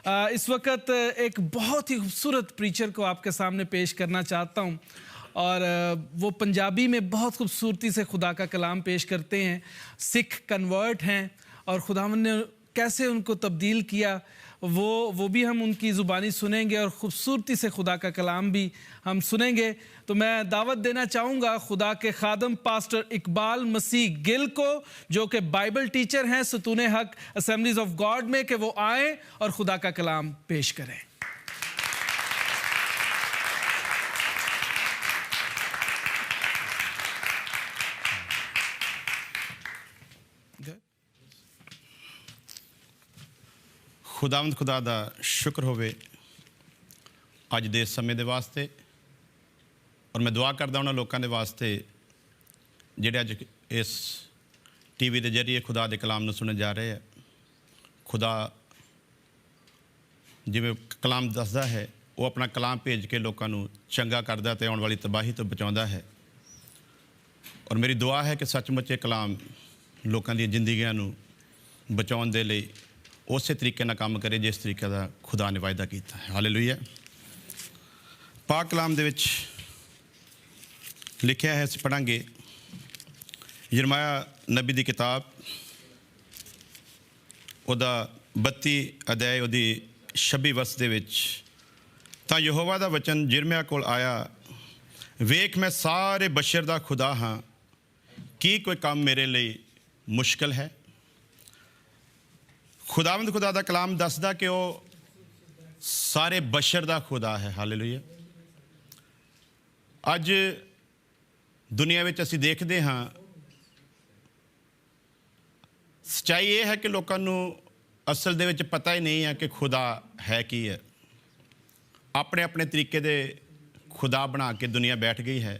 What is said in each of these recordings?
इस वक्त एक बहुत ही खूबसूरत प्रीचर को आपके सामने पेश करना चाहता हूँ और वो पंजाबी में बहुत खूबसूरती से खुदा का कलाम पेश करते हैं। सिख कन्वर्ट हैं और खुदावंद ने कैसे उनको तब्दील किया वो भी हम उनकी ज़ुबानी सुनेंगे और ख़ूबसूरती से खुदा का कलाम भी हम सुनेंगे। तो मैं दावत देना चाहूँगा खुदा के खादम पास्टर इकबाल मसीह गिल को, जो कि बाइबल टीचर हैं सतूने हक असेंबलीज ऑफ गॉड में, कि वो आए और खुदा का कलाम पेश करें। खुदावंद खुदा दा शुक्र होवे अज दे समय दे वास्ते, और मैं दुआ करदा उन्हां लोकां दे वास्ते जिहड़े अज इस टीवी के जरिए खुदा के कलाम नूं सुने जा रहे हैं। खुदा जिवें कलाम दसदा है वो अपना कलाम भेज के लोकां नूं चंगा करदा ते आउण वाली तबाही तो बचाउंदा है। और मेरी दुआ है कि सचमुच ये कलाम लोकां दी जिंदगियां नूं बचाउण दे लई उस तरीके नाल काम करे जिस तरीके का खुदा ने वायदा किया है। हालेलुया। पाक कलाम दे विच लिखिया है, असीं पढ़ांगे यिर्मयाह नबी दी किताब उहदा 32 अध्याय उहदी 26 वर्ष दे विच, तां यहोवा दा वचन यिर्मयाह कोल आया, वेख मैं सारे बशर दा खुदा हाँ, की कोई काम मेरे लिए मुश्किल है। खुदावंद खुदा दा कलाम दसदा कि वो सारे बशर दा खुदा है। हालेलुया। अज दुनिया में असीं देखते हाँ, सच्चाई ये है कि लोगों को असल दे विच पता ही नहीं है कि खुदा है की है। अपने अपने तरीके दे खुदा बना के दुनिया बैठ गई है।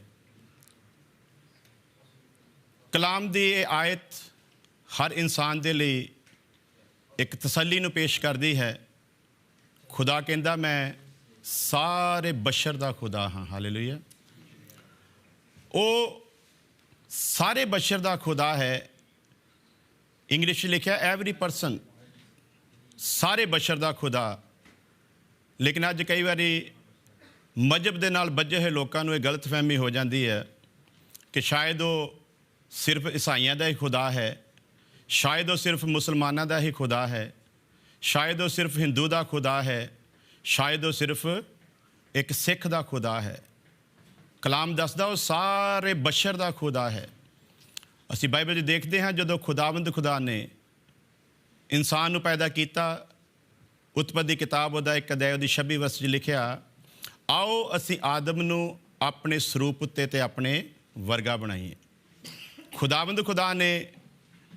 कलाम दी ये आयत हर इंसान दे लिए एक तसल्ली नूं पेश करती है। खुदा कहंदा मैं सारे बशर दा खुदा हाँ। हालेलुया। वो सारे बशर दा खुदा है। इंग्लिश लिखा एवरी परसन, सारे बशर दा खुदा। लेकिन अज कई बारी मजहब दे नाल बजे हुए लोगों को गलत फहमी हो जाती है कि शायद वो सिर्फ ईसाइयों का ही खुदा है, शायद वो सिर्फ मुसलमानों का ही खुदा है, शायद वो सिर्फ हिंदू का खुदा है, शायद वो सिर्फ एक सिख का खुदा है। कलाम दसदा वो सारे बशर का खुदा है। असी बाइबल देखते हैं जो खुदावंद खुदा ने इंसान को पैदा किया, उत्पत्ति किताब उहदा 1 अध्याय उहदी 26 वर्ष लिखिया, आओ असी आदम नूं अपने स्वरूप उत्ते ते अपने वर्गा बनाईए। खुदावंद खुदा ने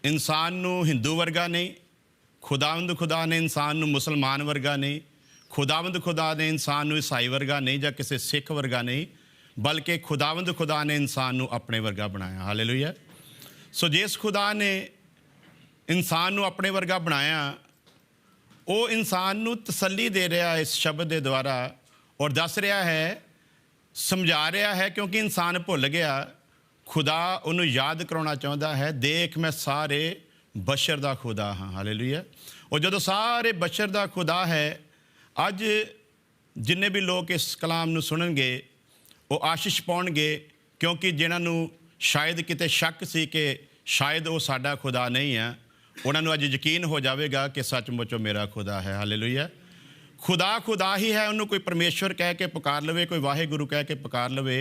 इंसान नूं हिंदू वर्गा नहीं, खुदावंद खुदा ने इंसान नूं मुसलमान वर्गा नहीं, खुदावंद खुदा ने इंसान नूं ईसाई वर्गा नहीं या किसी सिख वर्गा नहीं, बल्कि खुदावंद खुदा ने इंसान नूं अपने वर्गा बनाया। हालेलुया। सो जिस खुदा ने इंसान नूं अपने वर्गा बनाया, वो इंसान नूं तसल्ली दे रहा है इस शब्द के द्वारा, और दस रहा है, समझा रहा है, क्योंकि इंसान भुल गया। खुदा उन्होंने याद कराना चाहता है, देख मैं सारे बशर दा खुदा हाँ। हालेलुया। और जो सारे बशर दा खुदा है, अज जिन्ने भी लोग इस कलाम नूं सुनणगे वो आशीष पाउणगे, क्योंकि जिन्होंने शायद किते शक सी कि शायद वो साडा खुदा नहीं है, उन्होंने अज यकीन हो जाएगा कि सचमुच मेरा खुदा है। हालेलुया। खुदा खुदा ही है। उन्होंने कोई परमेश्वर कह के पुकार लवे, कोई वाहिगुरू कह के पुकार लवे,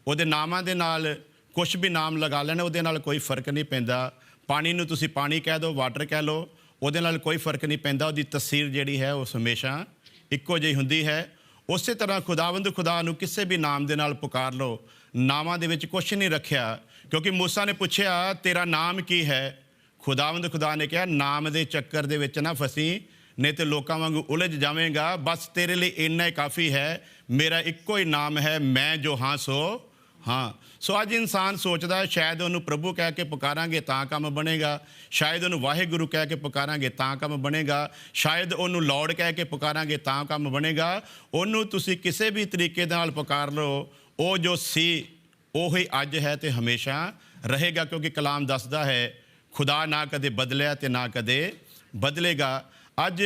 उहदे नामां दे नाल कुछ भी नाम लगा लेने, उहदे नाल कोई फर्क नहीं पैंदा। पानी नूं तुसीं पानी कह दो, वाटर कह लो, उहदे नाल कोई फर्क नहीं पैंदा। उहदी तसीर जिहड़ी है उस हमेशा इक्को जिही हुंदी है। उस तरह खुदावंद खुदा नूं किसी भी नाम दे नाल पुकार लो, नामां दे विच कुछ नहीं रखिया। क्योंकि मूसा ने पूछया तेरा नाम की है, खुदावंद खुदा ने कहा नाम दे चक्कर दे विच ना फसी, नहीं तो लोकां वांगू उलझ जावेगा। बस तेरे लिए इन्ना ही काफ़ी है, मेरा इक्को ही नाम है, मैं जो हाँ सो हाँ। सो अज इंसान सोचता है शायद उन्होंने प्रभु कह के पुकारांगे तां काम बनेगा, शायद उन्होंने वाहिगुरू कह के पुकारांगे तां काम बनेगा, शायद उन्होंने लॉर्ड कह के पुकारांगे तां काम बनेगा। उन्होंने तुसी किसी भी तरीके नाल पुकार लो, वो जो सी वो ही अज है तो हमेशा रहेगा। क्योंकि कलाम दसदा है खुदा ना कदे बदलिया ते ना कदे बदलेगा। अज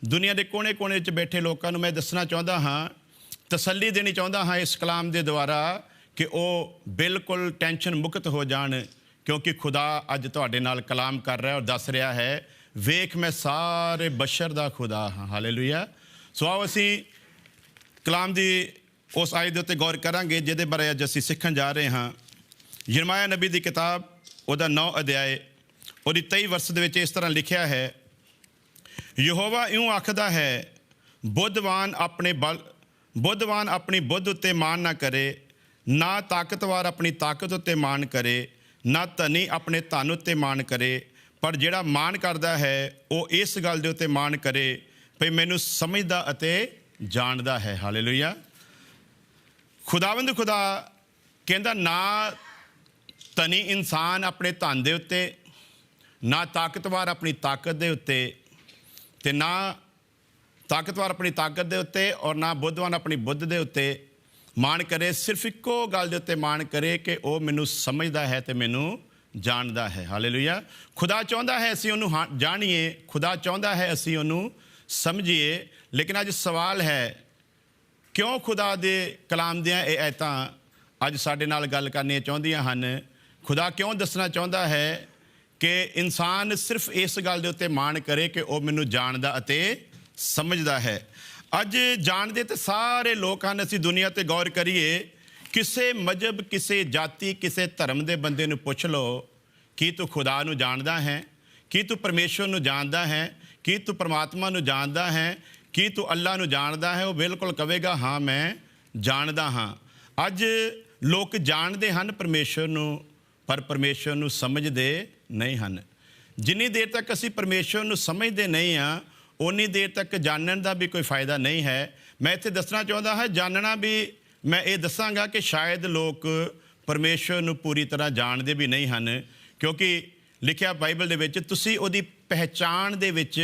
ਦੁਨੀਆ ਦੇ ਕੋਨੇ-ਕੋਨੇ 'ਚ ਬੈਠੇ ਲੋਕਾਂ ਨੂੰ ਮੈਂ ਦੱਸਣਾ ਚਾਹੁੰਦਾ ਹਾਂ, ਤਸੱਲੀ ਦੇਣੀ ਚਾਹੁੰਦਾ ਹਾਂ ਇਸ ਕਲਾਮ ਦੇ ਦੁਆਰਾ ਕਿ ਉਹ ਬਿਲਕੁਲ ਟੈਨਸ਼ਨ ਮੁਕਤ ਹੋ ਜਾਣ, ਕਿਉਂਕਿ ਖੁਦਾ ਅੱਜ ਤੁਹਾਡੇ ਨਾਲ ਕਲਾਮ ਕਰ ਰਿਹਾ ਔਰ ਦੱਸ ਰਿਹਾ ਹੈ, ਵੇਖ ਮੈਂ ਸਾਰੇ ਬਸ਼ਰ ਦਾ ਖੁਦਾ ਹਾਂ। ਹਾਲੇਲੂਇਆ। ਸੋ ਆਓ ਅਸੀਂ ਕਲਾਮ ਦੀ ਉਸ ਆਇਤ ਦੇ ਉੱਤੇ ਗੌਰ ਕਰਾਂਗੇ ਜਿਹਦੇ ਬਾਰੇ ਅੱਜ ਅਸੀਂ ਸਿੱਖਣ ਜਾ ਰਹੇ ਹਾਂ। ਯਿਰਮੀਆ ਨਬੀ ਦੀ ਕਿਤਾਬ ਉਹਦਾ 9 ਅਧਿਆਏ ਉਹਦੀ 23 ਵਰਸ ਦੇ ਵਿੱਚ ਇਸ ਤਰ੍ਹਾਂ ਲਿਖਿਆ ਹੈ, ਯਹੋਵਾ ਇਉਂ ਆਖਦਾ ਹੈ, ਬੁੱਧਵਾਨ ਆਪਣੀ ਬੁੱਧ ਉੱਤੇ ਮਾਣ ਨਾ ਕਰੇ, ਨਾ ਤਾਕਤਵਰ ਆਪਣੀ ਤਾਕਤ ਉੱਤੇ ਮਾਣ ਕਰੇ, ਨਾ ਧਨੀ ਆਪਣੇ ਧਨ ਉੱਤੇ ਮਾਣ ਕਰੇ, ਪਰ ਜਿਹੜਾ ਮਾਣ ਕਰਦਾ ਹੈ ਉਹ ਇਸ ਗੱਲ ਦੇ ਉੱਤੇ ਮਾਣ ਕਰੇ ਭਈ ਮੈਨੂੰ ਸਮਝਦਾ ਅਤੇ ਜਾਣਦਾ ਹੈ। ਹਾਲੇਲੂਇਆ। ਖੁਦਾਵੰਦ ਖੁਦਾ ਕਹਿੰਦਾ, ਨਾ ਧਨੀ ਇਨਸਾਨ ਆਪਣੇ ਧਨ ਦੇ ਉੱਤੇ, ਨਾ ਤਾਕਤਵਰ ਆਪਣੀ ਤਾਕਤ ਦੇ ਉੱਤੇ, ਅਤੇ ਨਾ ਤਾਕਤਵਰ ਆਪਣੀ ਤਾਕਤ ਦੇ ਉੱਤੇ ਔਰ ਨਾ ਬੁੱਧਵਾਨ ਆਪਣੀ ਬੁੱਧ ਦੇ ਉੱਤੇ ਮਾਣ ਕਰੇ, ਸਿਰਫ ਇੱਕੋ ਗੱਲ ਦੇ ਉੱਤੇ ਮਾਣ ਕਰੇ ਕਿ ਉਹ ਮੈਨੂੰ ਸਮਝਦਾ ਹੈ ਅਤੇ ਮੈਨੂੰ ਜਾਣਦਾ ਹੈ। ਹਾਲੇਲੂਇਆ। ਖੁਦਾ ਚਾਹੁੰਦਾ ਹੈ ਅਸੀਂ ਉਹਨੂੰ ਜਾਣੀਏ, ਖੁਦਾ ਚਾਹੁੰਦਾ ਹੈ ਅਸੀਂ ਉਹਨੂੰ ਸਮਝੀਏ, ਲੇਕਿਨ ਅੱਜ ਸਵਾਲ ਹੈ, ਕਿਉਂ ਖੁਦਾ ਦੇ ਕਲਾਮ ਦੀਆਂ ਇਹ ਆਇਤਾਂ ਅੱਜ ਸਾਡੇ ਨਾਲ ਗੱਲ ਕਰਨੀਆਂ ਚਾਹੁੰਦੀਆਂ ਹਨ? ਖੁਦਾ ਕਿਉਂ ਦੱਸਣਾ ਚਾਹੁੰਦਾ ਹੈ ਕਿ ਇਨਸਾਨ ਸਿਰਫ ਇਸ ਗੱਲ ਦੇ ਉੱਤੇ ਮਾਣ ਕਰੇ ਕਿ ਉਹ ਮੈਨੂੰ ਜਾਣਦਾ ਅਤੇ ਸਮਝਦਾ ਹੈ? ਅੱਜ ਜਾਣਦੇ ਤਾਂ ਸਾਰੇ ਲੋਕ ਹਨ। ਅਸੀਂ ਦੁਨੀਆ 'ਤੇ ਗੌਰ ਕਰੀਏ, ਕਿਸੇ ਮਜ਼ਹਬ, ਕਿਸੇ ਜਾਤੀ, ਕਿਸੇ ਧਰਮ ਦੇ ਬੰਦੇ ਨੂੰ ਪੁੱਛ ਲਓ, ਕੀ ਤੂੰ ਖੁਦਾ ਨੂੰ ਜਾਣਦਾ ਹੈ? ਕੀ ਤੂੰ ਪਰਮੇਸ਼ਵਰ ਨੂੰ ਜਾਣਦਾ ਹੈ? ਕੀ ਤੂੰ ਪਰਮਾਤਮਾ ਨੂੰ ਜਾਣਦਾ ਹੈ? ਕੀ ਤੂੰ ਅੱਲਾ ਨੂੰ ਜਾਣਦਾ ਹੈ? ਉਹ ਬਿਲਕੁਲ ਕਹੇਗਾ, ਹਾਂ ਮੈਂ ਜਾਣਦਾ ਹਾਂ। ਅੱਜ ਲੋਕ ਜਾਣਦੇ ਹਨ ਪਰਮੇਸ਼ਵਰ ਨੂੰ, ਪਰ ਪਰਮੇਸ਼ਵਰ ਨੂੰ ਸਮਝਦੇ ਨਹੀਂ ਹਨ। ਜਿੰਨੀ ਦੇਰ ਤੱਕ ਅਸੀਂ ਪਰਮੇਸ਼ਵਰ ਨੂੰ ਸਮਝਦੇ ਨਹੀਂ ਹਾਂ, ਉਨੀ ਦੇਰ ਤੱਕ ਜਾਣਨ ਦਾ ਵੀ ਕੋਈ ਫਾਇਦਾ ਨਹੀਂ ਹੈ। ਮੈਂ ਇੱਥੇ ਦੱਸਣਾ ਚਾਹੁੰਦਾ ਹਾਂ, ਜਾਣਨਾ ਵੀ ਮੈਂ ਇਹ ਦੱਸਾਂਗਾ ਕਿ ਸ਼ਾਇਦ ਲੋਕ ਪਰਮੇਸ਼ਵਰ ਨੂੰ ਪੂਰੀ ਤਰ੍ਹਾਂ ਜਾਣਦੇ ਵੀ ਨਹੀਂ ਹਨ, ਕਿਉਂਕਿ ਲਿਖਿਆ ਬਾਈਬਲ ਦੇ ਵਿੱਚ, ਤੁਸੀਂ ਉਹਦੀ ਪਹਿਚਾਣ ਦੇ ਵਿੱਚ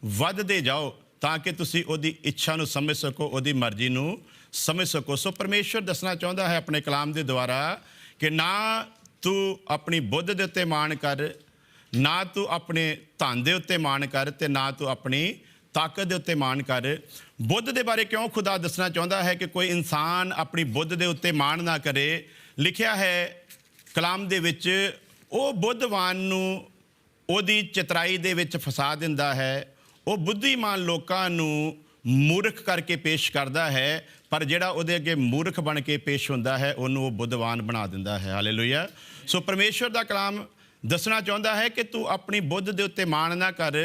ਵੱਧਦੇ ਜਾਓ ਤਾਂ ਕਿ ਤੁਸੀਂ ਉਹਦੀ ਇੱਛਾ ਨੂੰ ਸਮਝ ਸਕੋ, ਉਹਦੀ ਮਰਜ਼ੀ ਨੂੰ ਸਮਝ ਸਕੋ। ਸੋ ਪਰਮੇਸ਼ਵਰ ਦੱਸਣਾ ਚਾਹੁੰਦਾ ਹੈ ਆਪਣੇ ਕਲਾਮ ਦੇ ਦੁਆਰਾ ਕਿ ਨਾ ਤੂੰ ਆਪਣੀ ਬੁੱਧ ਦੇ ਉੱਤੇ ਮਾਣ ਕਰ, ਨਾ ਤੂੰ ਆਪਣੇ ਧਨ ਦੇ ਉੱਤੇ ਮਾਣ ਕਰ, ਅਤੇ ਨਾ ਤੂੰ ਆਪਣੀ ਤਾਕਤ ਦੇ ਉੱਤੇ ਮਾਣ ਕਰ। ਬੁੱਧ ਦੇ ਬਾਰੇ ਕਿਉਂ ਖੁਦਾ ਦੱਸਣਾ ਚਾਹੁੰਦਾ ਹੈ ਕਿ ਕੋਈ ਇਨਸਾਨ ਆਪਣੀ ਬੁੱਧ ਦੇ ਉੱਤੇ ਮਾਣ ਨਾ ਕਰੇ? ਲਿਖਿਆ ਹੈ ਕਲਾਮ ਦੇ ਵਿੱਚ, ਉਹ ਬੁੱਧਵਾਨ ਨੂੰ ਉਹਦੀ ਚਤਰਾਈ ਦੇ ਵਿੱਚ ਫਸਾ ਦਿੰਦਾ ਹੈ, ਉਹ ਬੁੱਧੀਮਾਨ ਲੋਕਾਂ ਨੂੰ ਮੂਰਖ ਕਰਕੇ ਪੇਸ਼ ਕਰਦਾ ਹੈ, ਪਰ ਜਿਹੜਾ ਉਹਦੇ ਅੱਗੇ ਮੂਰਖ ਬਣ ਕੇ ਪੇਸ਼ ਹੁੰਦਾ ਹੈ ਉਹਨੂੰ ਉਹ ਬੁੱਧਵਾਨ ਬਣਾ ਦਿੰਦਾ ਹੈ। ਹਾਲੇਲੂਇਆ। ਸੋ ਪਰਮੇਸ਼ਵਰ ਦਾ ਕਲਾਮ ਦੱਸਣਾ ਚਾਹੁੰਦਾ ਹੈ ਕਿ ਤੂੰ ਆਪਣੀ ਬੁੱਧ ਦੇ ਉੱਤੇ ਮਾਣ ਨਾ ਕਰ,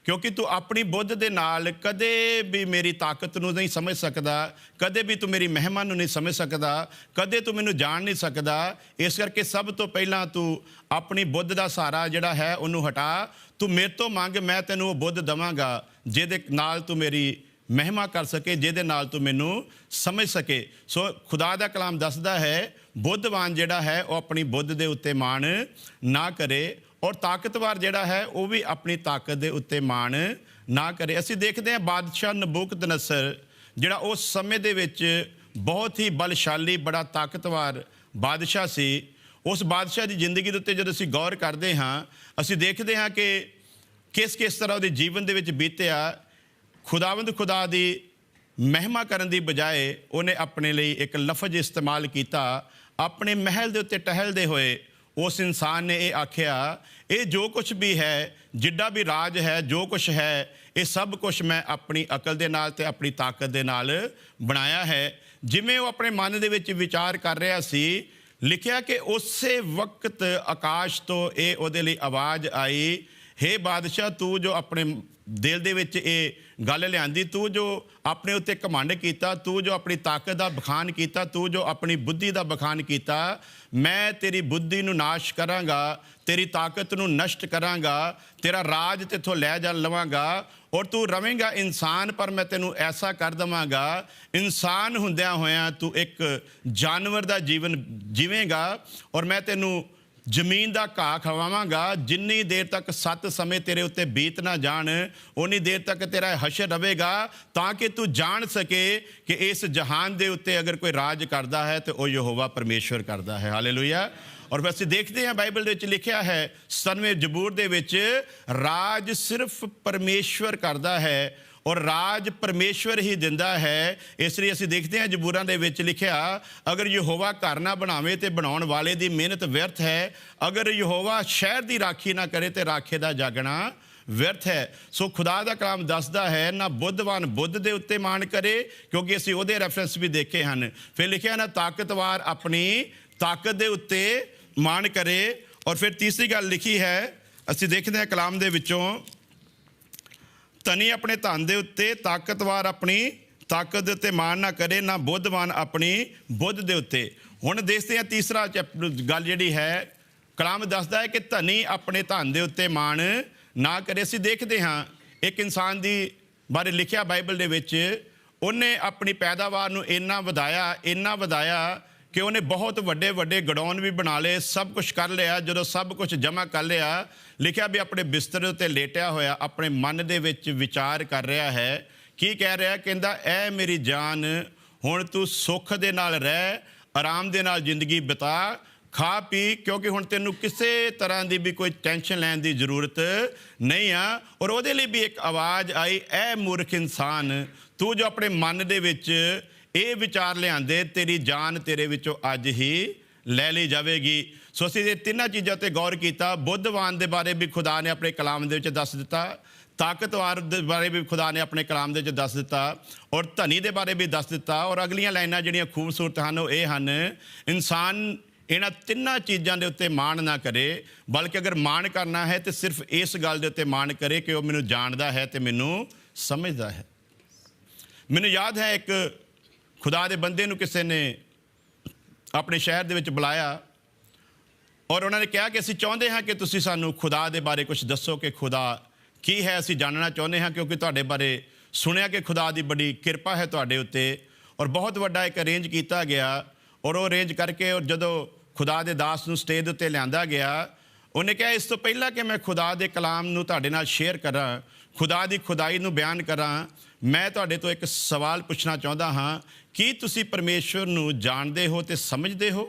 ਕਿਉਂਕਿ ਤੂੰ ਆਪਣੀ ਬੁੱਧ ਦੇ ਨਾਲ ਕਦੇ ਵੀ ਮੇਰੀ ਤਾਕਤ ਨੂੰ ਨਹੀਂ ਸਮਝ ਸਕਦਾ, ਕਦੇ ਵੀ ਤੂੰ ਮੇਰੀ ਮਹਿਮਾ ਨੂੰ ਨਹੀਂ ਸਮਝ ਸਕਦਾ, ਕਦੇ ਤੂੰ ਮੈਨੂੰ ਜਾਣ ਨਹੀਂ ਸਕਦਾ। ਇਸ ਕਰਕੇ ਸਭ ਤੋਂ ਪਹਿਲਾਂ ਤੂੰ ਆਪਣੀ ਬੁੱਧ ਦਾ ਸਹਾਰਾ ਜਿਹੜਾ ਹੈ ਉਹਨੂੰ ਹਟਾ, ਤੂੰ ਮੇਰੇ ਤੋਂ ਮੰਗ, ਮੈਂ ਤੈਨੂੰ ਉਹ ਬੁੱਧ ਦੇਵਾਂਗਾ ਜਿਹਦੇ ਨਾਲ ਤੂੰ ਮੇਰੀ ਮਹਿਮਾ ਕਰ ਸਕੇ, ਜਿਹਦੇ ਨਾਲ ਤੂੰ ਮੈਨੂੰ ਸਮਝ ਸਕੇ। ਸੋ ਖੁਦਾ ਦਾ ਕਲਾਮ ਦੱਸਦਾ ਹੈ, ਬੁੱਧਵਾਨ ਜਿਹੜਾ ਹੈ ਉਹ ਆਪਣੀ ਬੁੱਧ ਦੇ ਉੱਤੇ ਮਾਣ ਨਾ ਕਰੇ, ਔਰ ਤਾਕਤਵਰ ਜਿਹੜਾ ਹੈ ਉਹ ਵੀ ਆਪਣੀ ਤਾਕਤ ਦੇ ਉੱਤੇ ਮਾਣ ਨਾ ਕਰੇ। ਅਸੀਂ ਦੇਖਦੇ ਹਾਂ ਬਾਦਸ਼ਾਹ ਨਬੂਕਦਨਸਰ ਜਿਹੜਾ ਉਸ ਸਮੇਂ ਦੇ ਵਿੱਚ ਬਹੁਤ ਹੀ ਬਲਸ਼ਾਲੀ, ਬੜਾ ਤਾਕਤਵਰ ਬਾਦਸ਼ਾਹ ਸੀ। ਉਸ ਬਾਦਸ਼ਾਹ ਦੀ ਜ਼ਿੰਦਗੀ ਦੇ ਉੱਤੇ ਜਦੋਂ ਅਸੀਂ ਗੌਰ ਕਰਦੇ ਹਾਂ, ਅਸੀਂ ਦੇਖਦੇ ਹਾਂ ਕਿ ਕਿਸ ਤਰ੍ਹਾਂ ਉਹਦੇ ਜੀਵਨ ਦੇ ਵਿੱਚ ਬੀਤਿਆ। ਖੁਦਾਵੰਦ ਖੁਦਾ ਦੀ ਮਹਿਮਾ ਕਰਨ ਦੀ ਬਜਾਏ ਉਹਨੇ ਆਪਣੇ ਲਈ ਇੱਕ ਲਫ਼ਜ਼ ਇਸਤੇਮਾਲ ਕੀਤਾ। ਆਪਣੇ ਮਹਿਲ ਦੇ ਉੱਤੇ ਟਹਿਲਦੇ ਹੋਏ ਉਸ ਇਨਸਾਨ ਨੇ ਇਹ ਆਖਿਆ, ਇਹ ਜੋ ਕੁਛ ਵੀ ਹੈ, ਜਿੱਡਾ ਵੀ ਰਾਜ ਹੈ, ਜੋ ਕੁਛ ਹੈ, ਇਹ ਸਭ ਕੁਛ ਮੈਂ ਆਪਣੀ ਅਕਲ ਦੇ ਨਾਲ ਅਤੇ ਆਪਣੀ ਤਾਕਤ ਦੇ ਨਾਲ ਬਣਾਇਆ ਹੈ। ਜਿਵੇਂ ਉਹ ਆਪਣੇ ਮਨ ਦੇ ਵਿੱਚ ਵਿਚਾਰ ਕਰ ਰਿਹਾ ਸੀ, ਲਿਖਿਆ ਕਿ ਉਸੇ ਵਕਤ ਆਕਾਸ਼ ਤੋਂ ਇਹ ਉਹਦੇ ਲਈ ਆਵਾਜ਼ ਆਈ, ਹੇ ਬਾਦਸ਼ਾਹ, ਤੂੰ ਜੋ ਆਪਣੇ ਦਿਲ ਦੇ ਵਿੱਚ ਇਹ ਗੱਲ ਲਿਆਂਦੀ, ਤੂੰ ਜੋ ਆਪਣੇ ਉੱਤੇ ਘਮੰਡ ਕੀਤਾ, ਤੂੰ ਜੋ ਆਪਣੀ ਤਾਕਤ ਦਾ ਬਖਾਨ ਕੀਤਾ, ਤੂੰ ਜੋ ਆਪਣੀ ਬੁੱਧੀ ਦਾ ਬਖਾਨ ਕੀਤਾ, ਮੈਂ ਤੇਰੀ ਬੁੱਧੀ ਨੂੰ ਨਾਸ਼ ਕਰਾਂਗਾ, ਤੇਰੀ ਤਾਕਤ ਨੂੰ ਨਸ਼ਟ ਕਰਾਂਗਾ, ਤੇਰਾ ਰਾਜ ਤੇਥੋਂ ਲੈ ਜਾ ਲਵਾਂਗਾ, ਔਰ ਤੂੰ ਰਵੇਂਗਾ ਇਨਸਾਨ, ਪਰ ਮੈਂ ਤੈਨੂੰ ਐਸਾ ਕਰ ਦੇਵਾਂਗਾ, ਇਨਸਾਨ ਹੁੰਦਿਆਂ ਹੋਇਆਂ ਤੂੰ ਇੱਕ ਜਾਨਵਰ ਦਾ ਜੀਵਨ ਜੀਵੇਂਗਾ, ਔਰ ਮੈਂ ਤੈਨੂੰ ਜ਼ਮੀਨ ਦਾ ਘਾਹ ਖਵਾਵਾਂਗਾ। ਜਿੰਨੀ ਦੇਰ ਤੱਕ 7 ਸਮੇਂ ਤੇਰੇ ਉੱਤੇ ਬੀਤ ਨਾ ਜਾਣ, ਉਨੀ ਦੇਰ ਤੱਕ ਤੇਰਾ ਹਸ਼ਰ ਰਵੇਗਾ, ਤਾਂ ਕਿ ਤੂੰ ਜਾਣ ਸਕੇ ਕਿ ਇਸ ਜਹਾਨ ਦੇ ਉੱਤੇ ਅਗਰ ਕੋਈ ਰਾਜ ਕਰਦਾ ਹੈ ਤਾਂ ਉਹ ਯਹੋਵਾ ਪਰਮੇਸ਼ਵਰ ਕਰਦਾ ਹੈ। ਹਾਲੇਲੂਇਆ। ਔਰ ਅਸੀਂ ਦੇਖਦੇ ਹਾਂ ਬਾਈਬਲ ਦੇ ਵਿੱਚ ਲਿਖਿਆ ਹੈ 97 ਜ਼ਬੂਰ ਦੇ ਵਿੱਚ, ਰਾਜ ਸਿਰਫ ਪਰਮੇਸ਼ਵਰ ਕਰਦਾ ਹੈ, ਔਰ ਰਾਜ ਪਰਮੇਸ਼ਵਰ ਹੀ ਦਿੰਦਾ ਹੈ। ਇਸ ਲਈ ਅਸੀਂ ਦੇਖਦੇ ਹਾਂ ਜ਼ਬੂਰਾਂ ਦੇ ਵਿੱਚ ਲਿਖਿਆ, ਅਗਰ ਯਹੋਵਾ ਘਰ ਨਾ ਬਣਾਵੇ ਤੇ ਬਣਾਉਣ ਵਾਲੇ ਦੀ ਮਿਹਨਤ ਵਿਅਰਥ ਹੈ। ਅਗਰ ਯਹੋਵਾ ਸ਼ਹਿਰ ਦੀ ਰਾਖੀ ਨਾ ਕਰੇ ਤੇ ਰਾਖੇ ਦਾ ਜਾਗਣਾ ਵਿਅਰਥ ਹੈ। ਸੋ ਖੁਦਾ ਦਾ ਕਲਾਮ ਦੱਸਦਾ ਹੈ, ਨਾ ਬੁੱਧਵਾਨ ਬੁੱਧ ਦੇ ਉੱਤੇ ਮਾਣ ਕਰੇ, ਕਿਉਂਕਿ ਅਸੀਂ ਉਹਦੇ ਰੈਫਰੈਂਸ ਵੀ ਦੇਖੇ ਹਨ। ਫਿਰ ਲਿਖਿਆ, ਨਾ ਤਾਕਤਵਾਰ ਆਪਣੀ ਤਾਕਤ ਦੇ ਉੱਤੇ ਮਾਣ ਕਰੇ। ਔਰ ਫਿਰ ਤੀਸਰੀ ਗੱਲ ਲਿਖੀ ਹੈ, ਅਸੀਂ ਦੇਖਦੇ ਹਾਂ ਕਲਾਮ ਦੇ ਵਿੱਚੋਂ, ਧਨੀ ਆਪਣੇ ਧਨ ਦੇ ਉੱਤੇ, ਤਾਕਤਵਾਰ ਆਪਣੀ ਤਾਕਤ ਦੇ ਉੱਤੇ ਮਾਣ ਨਾ ਕਰੇ, ਨਾ ਬੁੱਧਵਾਨ ਆਪਣੀ ਬੁੱਧ ਦੇ ਉੱਤੇ। ਹੁਣ ਦੇਖਦੇ ਹਾਂ ਤੀਸਰਾ ਗੱਲ ਜਿਹੜੀ ਹੈ, ਕਲਾਮ ਦੱਸਦਾ ਹੈ ਕਿ ਧਨੀ ਆਪਣੇ ਧਨ ਦੇ ਉੱਤੇ ਮਾਣ ਨਾ ਕਰੇ। ਅਸੀਂ ਦੇਖਦੇ ਹਾਂ ਇੱਕ ਇਨਸਾਨ ਦੀ ਬਾਰੇ ਲਿਖਿਆ ਬਾਈਬਲ ਦੇ ਵਿੱਚ, ਉਹਨੇ ਆਪਣੀ ਪੈਦਾਵਾਰ ਨੂੰ ਇੰਨਾ ਵਧਾਇਆ ਕਿ ਉਹਨੇ ਬਹੁਤ ਵੱਡੇ ਵੱਡੇ ਗਡਾਊਨ ਵੀ ਬਣਾ ਲਏ, ਸਭ ਕੁਝ ਕਰ ਲਿਆ। ਜਦੋਂ ਸਭ ਕੁਝ ਜਮ੍ਹਾਂ ਕਰ ਲਿਆ, ਲਿਖਿਆ ਵੀ ਆਪਣੇ ਬਿਸਤਰੇ ਉੱਤੇ ਲੇਟਿਆ ਹੋਇਆ ਆਪਣੇ ਮਨ ਦੇ ਵਿੱਚ ਵਿਚਾਰ ਕਰ ਰਿਹਾ ਹੈ। ਕੀ ਕਹਿ ਰਿਹਾ? ਕਹਿੰਦਾ, ਐ ਮੇਰੀ ਜਾਨ, ਹੁਣ ਤੂੰ ਸੁੱਖ ਦੇ ਨਾਲ ਰਹਿ, ਆਰਾਮ ਦੇ ਨਾਲ ਜ਼ਿੰਦਗੀ ਬਿਤਾ, ਖਾ ਪੀ, ਕਿਉਂਕਿ ਹੁਣ ਤੈਨੂੰ ਕਿਸੇ ਤਰ੍ਹਾਂ ਦੀ ਵੀ ਕੋਈ ਟੈਨਸ਼ਨ ਲੈਣ ਦੀ ਜ਼ਰੂਰਤ ਨਹੀਂ ਆ। ਔਰ ਉਹਦੇ ਲਈ ਵੀ ਇੱਕ ਆਵਾਜ਼ ਆਈ, ਐ ਮੂਰਖ ਇਨਸਾਨ, ਤੂੰ ਜੋ ਆਪਣੇ ਮਨ ਦੇ ਵਿੱਚ ਇਹ ਵਿਚਾਰ ਲਿਆਂਦੇ, ਤੇਰੀ ਜਾਨ ਤੇਰੇ ਵਿੱਚੋਂ ਅੱਜ ਹੀ ਲੈ ਲਈ ਜਾਵੇਗੀ। ਸੋ ਅਸੀਂ ਇਹ ਤਿੰਨਾਂ ਚੀਜ਼ਾਂ 'ਤੇ ਗੌਰ ਕੀਤਾ। ਬੁੱਧਵਾਨ ਦੇ ਬਾਰੇ ਵੀ ਖੁਦਾ ਨੇ ਆਪਣੇ ਕਲਾਮ ਦੇ ਵਿੱਚ ਦੱਸ ਦਿੱਤਾ, ਤਾਕਤਵਾਰ ਦੇ ਬਾਰੇ ਵੀ ਖੁਦਾ ਨੇ ਆਪਣੇ ਕਲਾਮ ਦੇ ਵਿੱਚ ਦੱਸ ਦਿੱਤਾ, ਔਰ ਧਨੀ ਦੇ ਬਾਰੇ ਵੀ ਦੱਸ ਦਿੱਤਾ। ਔਰ ਅਗਲੀਆਂ ਲਾਈਨਾਂ ਜਿਹੜੀਆਂ ਖੂਬਸੂਰਤ ਹਨ ਉਹ ਇਹ ਹਨ, ਇਨਸਾਨ ਇਹਨਾਂ ਤਿੰਨਾਂ ਚੀਜ਼ਾਂ ਦੇ ਉੱਤੇ ਮਾਣ ਨਾ ਕਰੇ, ਬਲਕਿ ਅਗਰ ਮਾਣ ਕਰਨਾ ਹੈ ਤਾਂ ਸਿਰਫ ਇਸ ਗੱਲ ਦੇ ਉੱਤੇ ਮਾਣ ਕਰੇ ਕਿ ਉਹ ਮੈਨੂੰ ਜਾਣਦਾ ਹੈ ਅਤੇ ਮੈਨੂੰ ਸਮਝਦਾ ਹੈ। ਮੈਨੂੰ ਯਾਦ ਹੈ, ਇੱਕ ਖੁਦਾ ਦੇ ਬੰਦੇ ਨੂੰ ਕਿਸੇ ਨੇ ਆਪਣੇ ਸ਼ਹਿਰ ਦੇ ਵਿੱਚ ਬੁਲਾਇਆ ਔਰ ਉਹਨਾਂ ਨੇ ਕਿਹਾ ਕਿ ਅਸੀਂ ਚਾਹੁੰਦੇ ਹਾਂ ਕਿ ਤੁਸੀਂ ਸਾਨੂੰ ਖੁਦਾ ਦੇ ਬਾਰੇ ਕੁਝ ਦੱਸੋ ਕਿ ਖੁਦਾ ਕੀ ਹੈ, ਅਸੀਂ ਜਾਣਨਾ ਚਾਹੁੰਦੇ ਹਾਂ, ਕਿਉਂਕਿ ਤੁਹਾਡੇ ਬਾਰੇ ਸੁਣਿਆ ਕਿ ਖੁਦਾ ਦੀ ਬੜੀ ਕਿਰਪਾ ਹੈ ਤੁਹਾਡੇ ਉੱਤੇ। ਔਰ ਬਹੁਤ ਵੱਡਾ ਇੱਕ ਅਰੇਂਜ ਕੀਤਾ ਗਿਆ, ਔਰ ਉਹ ਅਰੇਂਜ ਕਰਕੇ ਔਰ ਜਦੋਂ ਖੁਦਾ ਦੇ ਦਾਸ ਨੂੰ ਸਟੇਜ ਦੇ ਉੱਤੇ ਲਿਆਂਦਾ ਗਿਆ, ਉਹਨੇ ਕਿਹਾ, ਇਸ ਤੋਂ ਪਹਿਲਾਂ ਕਿ ਮੈਂ ਖੁਦਾ ਦੇ ਕਲਾਮ ਨੂੰ ਤੁਹਾਡੇ ਨਾਲ ਸ਼ੇਅਰ ਕਰਾਂ, ਖੁਦਾ ਦੀ ਖੁਦਾਈ ਨੂੰ ਬਿਆਨ ਕਰਾਂ, ਮੈਂ ਤੁਹਾਡੇ ਤੋਂ ਇੱਕ ਸਵਾਲ ਪੁੱਛਣਾ ਚਾਹੁੰਦਾ ਹਾਂ, ਕੀ ਤੁਸੀਂ ਪਰਮੇਸ਼ਵਰ ਨੂੰ ਜਾਣਦੇ ਹੋ ਤੇ ਸਮਝਦੇ ਹੋ?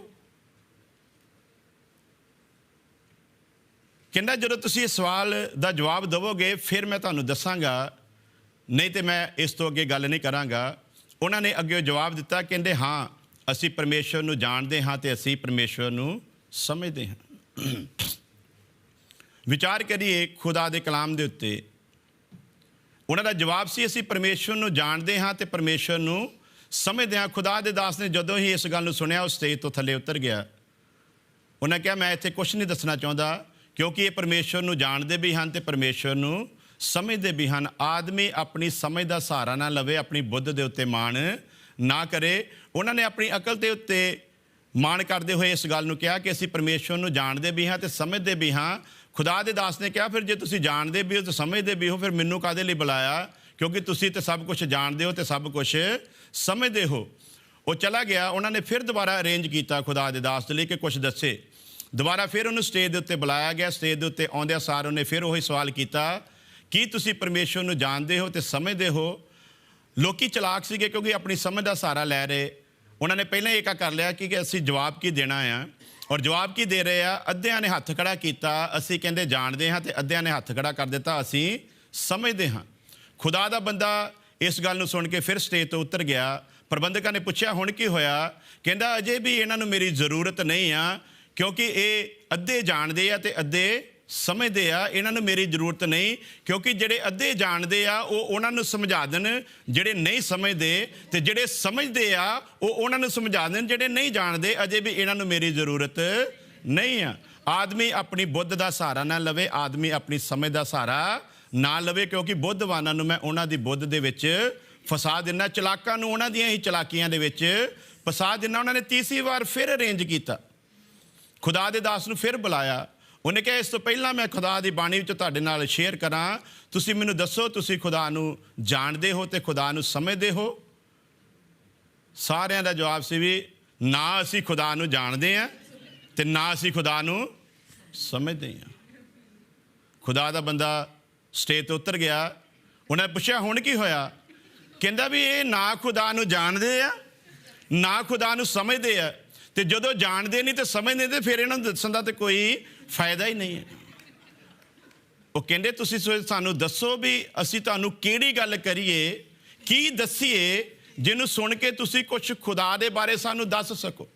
ਕਹਿੰਦਾ, ਜਦੋਂ ਤੁਸੀਂ ਇਸ ਸਵਾਲ ਦਾ ਜਵਾਬ ਦੇਵੋਗੇ ਫਿਰ ਮੈਂ ਤੁਹਾਨੂੰ ਦੱਸਾਂਗਾ, ਨਹੀਂ ਤੇ ਮੈਂ ਇਸ ਤੋਂ ਅੱਗੇ ਗੱਲ ਨਹੀਂ ਕਰਾਂਗਾ। ਉਹਨਾਂ ਨੇ ਅੱਗੇ ਜਵਾਬ ਦਿੱਤਾ, ਕਹਿੰਦੇ, ਹਾਂ ਅਸੀਂ ਪਰਮੇਸ਼ਵਰ ਨੂੰ ਜਾਣਦੇ ਹਾਂ ਤੇ ਅਸੀਂ ਪਰਮੇਸ਼ਵਰ ਨੂੰ ਸਮਝਦੇ ਹਾਂ। ਵਿਚਾਰ ਕਰੀਏ ਖੁਦਾ ਦੇ ਕਲਾਮ ਦੇ ਉੱਤੇ। ਉਹਨਾਂ ਦਾ ਜਵਾਬ ਸੀ, ਅਸੀਂ ਪਰਮੇਸ਼ਵਰ ਨੂੰ ਜਾਣਦੇ ਹਾਂ ਤੇ ਪਰਮੇਸ਼ਵਰ ਨੂੰ ਸਮਝਦੇ ਹਾਂ। ਖੁਦਾ ਦੇ ਦਾਸ ਨੇ ਜਦੋਂ ਹੀ ਇਸ ਗੱਲ ਨੂੰ ਸੁਣਿਆ, ਉਹ ਸਟੇਜ ਤੋਂ ਥੱਲੇ ਉਤਰ ਗਿਆ। ਉਹਨਾਂ ਕਿਹਾ, ਮੈਂ ਇੱਥੇ ਕੁਛ ਨਹੀਂ ਦੱਸਣਾ ਚਾਹੁੰਦਾ, ਕਿਉਂਕਿ ਇਹ ਪਰਮੇਸ਼ਵਰ ਨੂੰ ਜਾਣਦੇ ਵੀ ਹਨ ਤੇ ਪਰਮੇਸ਼ਵਰ ਨੂੰ ਸਮਝਦੇ ਵੀ ਹਨ। ਆਦਮੀ ਆਪਣੀ ਸਮਝ ਦਾ ਸਹਾਰਾ ਨਾ ਲਵੇ, ਆਪਣੀ ਬੁੱਧ ਦੇ ਉੱਤੇ ਮਾਣ ਨਾ ਕਰੇ। ਉਹਨਾਂ ਨੇ ਆਪਣੀ ਅਕਲ ਦੇ ਉੱਤੇ ਮਾਣ ਕਰਦੇ ਹੋਏ ਇਸ ਗੱਲ ਨੂੰ ਕਿਹਾ ਕਿ ਅਸੀਂ ਪਰਮੇਸ਼ਵਰ ਨੂੰ ਜਾਣਦੇ ਵੀ ਹਾਂ ਤੇ ਸਮਝਦੇ ਵੀ ਹਾਂ। ਖੁਦਾ ਦੇ ਦਾਸ ਨੇ ਕਿਹਾ, ਫਿਰ ਜੇ ਤੁਸੀਂ ਜਾਣਦੇ ਵੀ ਹੋ ਤੇ ਸਮਝਦੇ ਵੀ ਹੋ, ਫਿਰ ਮੈਨੂੰ ਕਾਹਦੇ ਲਈ ਬੁਲਾਇਆ? ਕਿਉਂਕਿ ਤੁਸੀਂ ਤਾਂ ਸਭ ਕੁਝ ਜਾਣਦੇ ਹੋ ਤੇ ਸਭ ਕੁਝ ਸਮਝਦੇ ਹੋ। ਉਹ ਚਲਾ ਗਿਆ। ਉਹਨਾਂ ਨੇ ਫਿਰ ਦੁਬਾਰਾ ਅਰੇਂਜ ਕੀਤਾ ਖੁਦਾ ਦੇ ਦਾਸ ਦੇ ਲਈ ਕਿ ਕੁਝ ਦੱਸੇ। ਦੁਬਾਰਾ ਫਿਰ ਉਹਨੂੰ ਸਟੇਜ ਦੇ ਉੱਤੇ ਬੁਲਾਇਆ ਗਿਆ। ਸਟੇਜ ਦੇ ਉੱਤੇ ਆਉਂਦਿਆਂ ਸਾਰ ਉਹਨੇ ਫਿਰ ਉਹੀ ਸਵਾਲ ਕੀਤਾ, ਕੀ ਤੁਸੀਂ ਪਰਮੇਸ਼ਵਰ ਨੂੰ ਜਾਣਦੇ ਹੋ ਤੇ ਸਮਝਦੇ ਹੋ? ਲੋਕੀ ਚਲਾਕ ਸੀਗੇ, ਕਿਉਂਕਿ ਆਪਣੀ ਸਮਝ ਦਾ ਸਹਾਰਾ ਲੈ ਰਹੇ। ਉਹਨਾਂ ਨੇ ਪਹਿਲਾਂ ਇਹ ਕਰ ਲਿਆ ਕਿ ਅਸੀਂ ਜਵਾਬ ਕੀ ਦੇਣਾ ਆ, ਔਰ ਜਵਾਬ ਕੀ ਦੇ ਰਹੇ ਆ? ਅੱਧਿਆਂ ਨੇ ਹੱਥ ਖੜਾ ਕੀਤਾ, ਅਸੀਂ ਕਹਿੰਦੇ ਜਾਣਦੇ ਹਾਂ, ਤੇ ਅੱਧਿਆਂ ਨੇ ਹੱਥ ਖੜਾ ਕਰ ਦਿੱਤਾ, ਅਸੀਂ ਸਮਝਦੇ ਹਾਂ। ਖੁਦਾ ਦਾ ਬੰਦਾ ਇਸ ਗੱਲ ਨੂੰ ਸੁਣ ਕੇ ਫਿਰ ਸਟੇਜ ਤੋਂ ਉਤਰ ਗਿਆ। ਪ੍ਰਬੰਧਕਾਂ ਨੇ ਪੁੱਛਿਆ, ਹੁਣ ਕੀ ਹੋਇਆ? ਕਹਿੰਦਾ, ਅਜੇ ਵੀ ਇਹਨਾਂ ਨੂੰ ਮੇਰੀ ਜ਼ਰੂਰਤ ਨਹੀਂ ਆ, ਕਿਉਂਕਿ ਇਹ ਅੱਧੇ ਜਾਣਦੇ ਆ ਤੇ ਅੱਧੇ ਸਮਝਦੇ ਆ। ਇਹਨਾਂ ਨੂੰ ਮੇਰੀ ਜ਼ਰੂਰਤ ਨਹੀਂ, ਕਿਉਂਕਿ ਜਿਹੜੇ ਅੱਧੇ ਜਾਣਦੇ ਆ ਉਹ ਉਹਨਾਂ ਨੂੰ ਸਮਝਾ ਦੇਣ ਜਿਹੜੇ ਨਹੀਂ ਸਮਝਦੇ, ਤੇ ਜਿਹੜੇ ਸਮਝਦੇ ਆ ਉਹ ਉਹਨਾਂ ਨੂੰ ਸਮਝਾ ਦੇਣ ਜਿਹੜੇ ਨਹੀਂ ਜਾਣਦੇ। ਅਜੇ ਵੀ ਇਹਨਾਂ ਨੂੰ ਮੇਰੀ ਜ਼ਰੂਰਤ ਨਹੀਂ ਆ। ਆਦਮੀ ਆਪਣੀ ਬੁੱਧ ਦਾ ਸਹਾਰਾ ਨਾ ਲਵੇ, ਆਦਮੀ ਆਪਣੀ ਸਮਝ ਦਾ ਸਹਾਰਾ ਨਾ ਲਵੇ, ਕਿਉਂਕਿ ਬੁੱਧਵਾਨਾਂ ਨੂੰ ਮੈਂ ਉਹਨਾਂ ਦੀ ਬੁੱਧ ਦੇ ਵਿੱਚ ਫਸਾ ਦਿੰਦਾ, ਚਲਾਕਾਂ ਨੂੰ ਉਹਨਾਂ ਦੀਆਂ ਹੀ ਚਲਾਕੀਆਂ ਦੇ ਵਿੱਚ ਫਸਾ ਦਿੰਦਾ। ਉਹਨਾਂ ਨੇ ਤੀਸਰੀ ਵਾਰ ਫਿਰ ਅਰੇਂਜ ਕੀਤਾ, ਖੁਦਾ ਦੇ ਦਾਸ ਨੂੰ ਫਿਰ ਬੁਲਾਇਆ। ਉਹਨੇ ਕਿਹਾ, ਇਸ ਤੋਂ ਪਹਿਲਾਂ ਮੈਂ ਖੁਦਾ ਦੀ ਬਾਣੀ ਵਿੱਚ ਤੁਹਾਡੇ ਨਾਲ ਸ਼ੇਅਰ ਕਰਾਂ, ਤੁਸੀਂ ਮੈਨੂੰ ਦੱਸੋ, ਤੁਸੀਂ ਖੁਦਾ ਨੂੰ ਜਾਣਦੇ ਹੋ ਤੇ ਖੁਦਾ ਨੂੰ ਸਮਝਦੇ ਹੋ? ਸਾਰਿਆਂ ਦਾ ਜਵਾਬ ਸੀ ਵੀ ਨਾ ਅਸੀਂ ਖੁਦਾ ਨੂੰ ਜਾਣਦੇ ਹਾਂ ਤੇ ਨਾ ਅਸੀਂ ਖੁਦਾ ਨੂੰ ਸਮਝਦੇ ਹਾਂ। ਖੁਦਾ ਦਾ ਬੰਦਾ ਸਟੇਜ ਤੋਂ ਉਤਰ ਗਿਆ। ਉਹਨਾਂ ਨੇ ਪੁੱਛਿਆ, ਹੁਣ ਕੀ ਹੋਇਆ? ਕਹਿੰਦਾ ਵੀ ਇਹ ਨਾ ਖੁਦਾ ਨੂੰ ਜਾਣਦੇ ਆ, ਨਾ ਖੁਦਾ ਨੂੰ ਸਮਝਦੇ ਆ, ਤੇ ਜਦੋਂ ਜਾਣਦੇ ਨਹੀਂ ਤੇ ਸਮਝਦੇ ਤੇ ਫਿਰ ਇਹਨਾਂ ਨੂੰ ਦੱਸਣ ਦਾ ਤੇ ਕੋਈ ਫਾਇਦਾ ਹੀ ਨਹੀਂ ਹੈ। ਉਹ ਕਹਿੰਦੇ ਤੁਸੀਂ ਸਾਨੂੰ ਦੱਸੋ ਵੀ ਅਸੀਂ ਤੁਹਾਨੂੰ ਕਿਹੜੀ ਗੱਲ ਕਰੀਏ, ਕੀ ਦੱਸੀਏ ਜਿਹਨੂੰ ਸੁਣ ਕੇ ਤੁਸੀਂ ਕੁਝ ਖੁਦਾ ਦੇ ਬਾਰੇ ਸਾਨੂੰ ਦੱਸ ਸਕੋ।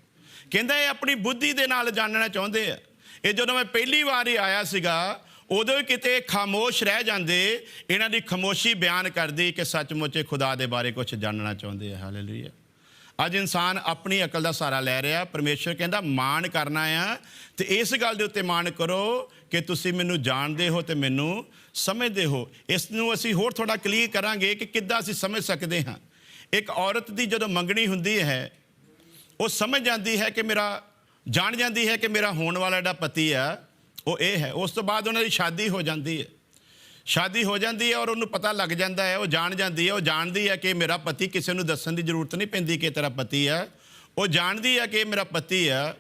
ਕਹਿੰਦਾ ਇਹ ਆਪਣੀ ਬੁੱਧੀ ਦੇ ਨਾਲ ਜਾਣਨਾ ਚਾਹੁੰਦੇ ਆ। ਇਹ ਜਦੋਂ ਮੈਂ ਪਹਿਲੀ ਵਾਰ ਹੀ ਆਇਆ ਸੀਗਾ ਉਦੋਂ ਹੀ ਕਿਤੇ ਖਾਮੋਸ਼ ਰਹਿ ਜਾਂਦੇ, ਇਹਨਾਂ ਦੀ ਖਾਮੋਸ਼ੀ ਬਿਆਨ ਕਰਦੀ ਕਿ ਸੱਚਮੁੱਚ ਖੁਦਾ ਦੇ ਬਾਰੇ ਕੁਝ ਜਾਣਨਾ ਚਾਹੁੰਦੇ ਆ। ਹਾਲੇਲੂਇਆ। ਅੱਜ ਇਨਸਾਨ ਆਪਣੀ ਅਕਲ ਦਾ ਸਹਾਰਾ ਲੈ ਰਿਹਾ। ਪਰਮੇਸ਼ਰ ਕਹਿੰਦਾ ਮਾਣ ਕਰਨਾ ਆ ਤੇ ਇਸ ਗੱਲ ਦੇ ਉੱਤੇ ਮਾਣ ਕਰੋ ਕਿ ਤੁਸੀਂ ਮੈਨੂੰ ਜਾਣਦੇ ਹੋ ਤੇ ਮੈਨੂੰ ਸਮਝਦੇ ਹੋ। ਇਸ ਨੂੰ ਅਸੀਂ ਹੋਰ ਥੋੜ੍ਹਾ ਕਲੀਅਰ ਕਰਾਂਗੇ ਕਿ ਕਿੱਦਾਂ ਅਸੀਂ ਸਮਝ ਸਕਦੇ ਹਾਂ। ਇੱਕ ਔਰਤ ਦੀ ਜਦੋਂ ਮੰਗਣੀ ਹੁੰਦੀ ਹੈ ਉਹ ਸਮਝ ਜਾਂਦੀ ਹੈ ਕਿ ਜਾਣ ਜਾਂਦੀ ਹੈ ਕਿ ਮੇਰਾ ਹੋਣ ਵਾਲਾ ਜਿਹੜਾ ਪਤੀ ਆ ਉਹ ਇਹ ਹੈ। ਉਸ ਤੋਂ ਬਾਅਦ ਉਹਨਾਂ ਦੀ ਸ਼ਾਦੀ ਹੋ ਜਾਂਦੀ ਹੈ। ਸ਼ਾਦੀ ਹੋ ਜਾਂਦੀ ਹੈ ਔਰ ਉਹਨੂੰ ਪਤਾ ਲੱਗ ਜਾਂਦਾ ਹੈ, ਉਹ ਜਾਣ ਜਾਂਦੀ ਹੈ, ਉਹ ਜਾਣਦੀ ਹੈ ਕਿ ਮੇਰਾ ਪਤੀ, ਕਿਸੇ ਨੂੰ ਦੱਸਣ ਦੀ ਜ਼ਰੂਰਤ ਨਹੀਂ ਪੈਂਦੀ ਕਿ ਤੇਰਾ ਪਤੀ ਹੈ। ਉਹ ਜਾਣਦੀ ਹੈ ਕਿ ਮੇਰਾ ਪਤੀ ਹੈ,